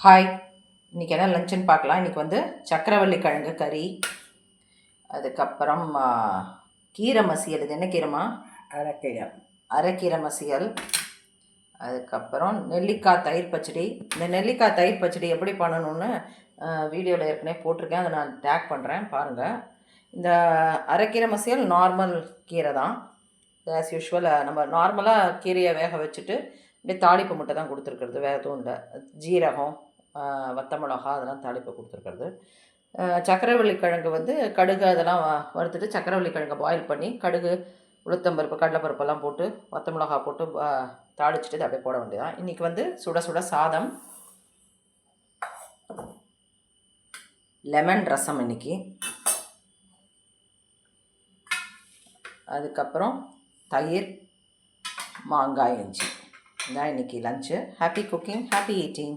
Hi, இன்றைக்கி என்ன லஞ்சுன்னு பார்க்கலாம். இன்றைக்கி வந்து சக்கரவள்ளி கிழங்கு கறி, அதுக்கப்புறம் கீரை மசியல். இது என்ன கீரைமா? அரைக்கீரை மசியல். அதுக்கப்புறம் நெல்லிக்காய் தயிர் பச்சடி. இந்த நெல்லிக்காய் தயிர் பச்சடி எப்படி பண்ணணும்னு வீடியோவில் ஏற்கனவே போட்டிருக்கேன், அதை நான் டேக் பண்ணுறேன் பாருங்கள். இந்த அரைக்கீரை மசியல் நார்மல் கீரை தான். ஆஸ் யூஷுவல் நம்ம நார்மலாக கீரையை வேக வச்சுட்டு இப்படியே தாளிப்பு முட்டை தான் கொடுத்துருக்குறது, வேறு எதுவும் இல்லை. ஜீரகம், வத்த மிளகா அதெல்லாம் தாளிப்பு கொடுத்துருக்குறது. சக்கரவள்ளி கிழங்கு வந்து கடுகு அதெல்லாம் வறுத்துட்டு சக்கரவள்ளி கிழங்கை பாயில் பண்ணி கடுகு, உளுத்தம்பருப்பு, கடலைப்பருப்பெல்லாம் போட்டு வத்த மிளகா போட்டு தாளிச்சிட்டு அப்படியே போட வேண்டியதான். இன்றைக்கி வந்து சுட சுட சாதம், லெமன் ரசம் இன்றைக்கி, அதுக்கப்புறம் தயிர், மாங்காய், இஞ்சி. இதான் இன்றைக்கி lunch. Happy cooking, happy eating.